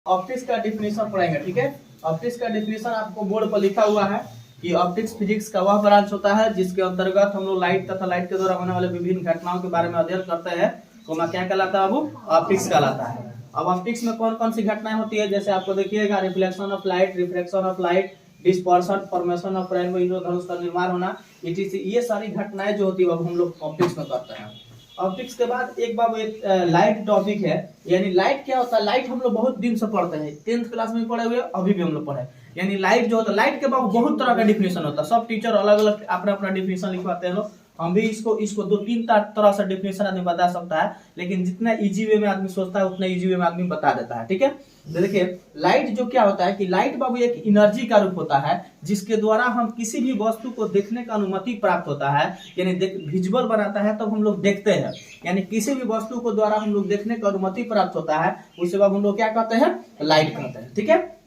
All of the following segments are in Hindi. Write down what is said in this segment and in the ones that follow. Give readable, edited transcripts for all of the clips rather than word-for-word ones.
ऑप्टिक्स का डिफिनेशन पढ़ेंगे। ठीक है, ऑप्टिक्स का डिफिनेशन आपको बोर्ड पर लिखा हुआ है कि ऑप्टिक्स फिजिक्स का वह ब्रांच होता है जिसके अंतर्गत हम लोग लाइट तथा लाइट के द्वारा होने वाले विभिन्न घटनाओं के बारे में अध्ययन करते हैं। तो क्या कहलाता है, वो ऑप्टिक्स कहलाता है। अब ऑप्टिक्स में कौन कौन सी घटनाएं होती है, जैसे आपको देखिएगा reflection of light, refraction of light, dispersion, formation of rainbow, इंद्रधनुष का निर्माण होना, etc। ये सारी घटनाएं जो होती है वो हम लोग ऑप्टिक्स में करते हैं। ऑप्टिक्स के बाद एक बाबू एक लाइट टॉपिक है, यानी लाइट क्या होता है। लाइट हम लोग बहुत दिन से पढ़ते हैं, 10th क्लास में पढ़े हुए, अभी भी हम लोग पढ़े। यानी लाइट जो होता है, लाइट के बाबू बहुत तरह का डिफिनेशन होता है। सब टीचर अलग अलग अपना अपना डिफिनेशन लिखवाते हैं लोग। हम भी इसको 2-3 तरह से डिफिनेशन आदमी बता सकता है, लेकिन जितना इजी वे में आदमी सोचता है उतना इजी वे में आदमी बता देता है। ठीक है, तो देखिए लाइट जो क्या होता है कि लाइट बाबू एक एनर्जी का रूप होता है जिसके द्वारा हम किसी भी वस्तु को देखने का अनुमति प्राप्त होता है, यानी विजुअल बनाता है तब हम लोग देखते हैं। यानी किसी भी वस्तु को द्वारा हम लोग देखने का अनुमति प्राप्त होता है, उसे बाबू हम लोग क्या कहते हैं, लाइट कहते हैं। ठीक है,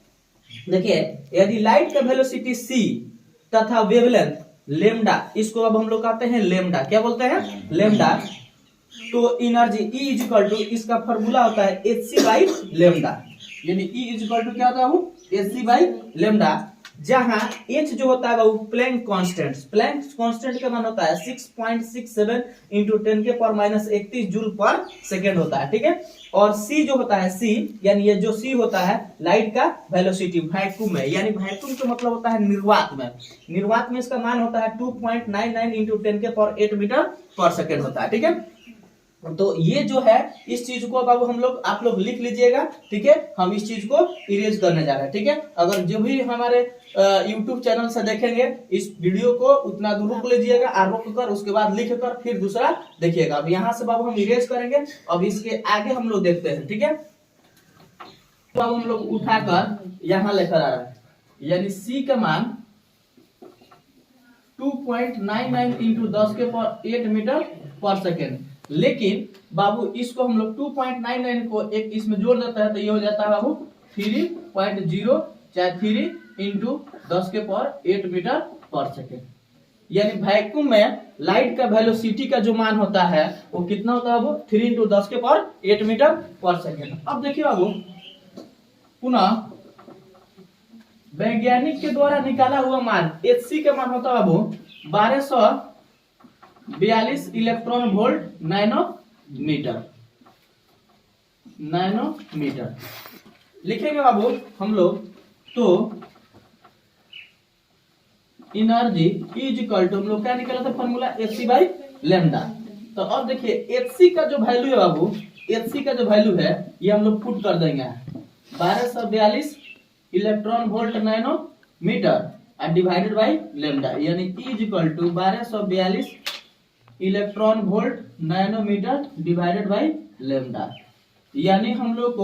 देखिए यदि लाइट का वेलोसिटी c तथा वेवलेंथ लेमडा, इसको अब हम लोग कहते हैं लेमडा, क्या बोलते हैं, लेमडा, तो एनर्जी E इक्वल टू, इसका फॉर्मूला होता है hc बाई लेमडा। यानी E इक्वल टू क्या होता है, वो hc बाई लेमडा, जहां h जो होता है वो प्लैंक कांस्टेंट, प्लैंक कांस्टेंट का मान होता है 6.67 इंटू 10 के पावर माइनस 31 जूल पर सेकेंड होता है। ठीक है, और c जो होता है c, यानी ये जो c होता है लाइट का वेलोसिटी वैक्यूम में, यानी वैक्यूम का मतलब होता है निर्वात में। निर्वात में इसका मान होता है 2.99 इंटू 10 के पावर 8 मीटर पर सेकेंड होता है। ठीक है, तो ये जो है इस चीज को बाबू हम लोग आप लोग लिख लीजिएगा। ठीक है, हम इस चीज को इरेज करने जा रहे हैं। ठीक है, अगर जो भी हमारे YouTube चैनल से देखेंगे इस वीडियो को उतना दूर रोक लीजिएगा, और रोक कर उसके बाद लिख कर फिर दूसरा देखिएगा। अब यहाँ से बाबू हम इरेज करेंगे, अब इसके आगे हम लोग देखते हैं। ठीक है, तो अब हम लोग उठाकर यहाँ लेकर आ रहे हैं, यानी C का मान 2.99 इंटू 10 के पावर 8 मीटर पर सेकेंड। लेकिन बाबू इसको हम लोग 2.99 को एक इसमें जोड़ देता है तो ये हो जाता है बाबू 3.0 चाहे 3 इंटू 10 के पावर 8 मीटर पर सेकेंड। यानी वैक्यूम में लाइट का वेलोसिटी का जो मान होता है वो कितना होता है बाबू, 3 इंटू 10 के पावर 8 मीटर पर सेकेंड। अब देखिए बाबू पुनः वैज्ञानिक के द्वारा निकाला हुआ मान hc का मान होता है बाबू 1242 इलेक्ट्रॉन वोल्ट नैनोमीटर, नैनोमीटर लिखेंगे बाबू हम लोग। तो एनर्जी इज इक्वल टू, हम लोग क्या निकाला था फॉर्मूला, hc बाई लेमडा। तो अब देखिए hc का जो वैल्यू है बाबू, hc का जो वैल्यू है ये हम लोग पुट कर देंगे 1242 electron volt nanometre divided by lambda, यानी E is equal to 1242 electron volt nanometre divided by lambda. यानी हम लोग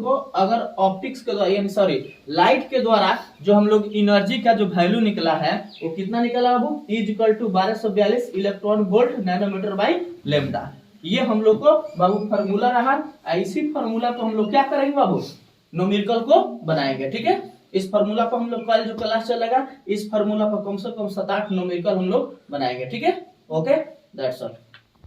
को अगर ऑप्टिक्स के द्वारा, यानी सॉरी लाइट के द्वारा जो हम लोग एनर्जी का जो वैल्यू निकला है वो कितना निकला बाबू, E is equal to 1242 electron volt nanometre by lambda. ये हम लोग को बाबू फार्मूला रहा। इसी फार्मूला को हम लोग क्या करेंगे बाबू, न्यूमेरिकल को बनाएंगे। ठीक है, इस फार्मूला को हम लोग कल जो क्लास चलेगा इस फार्मूला को कम से कम 7-8 न्यूमेरिकल हम लोग बनाएंगे। ठीक है, ओके, दैट्स ऑल।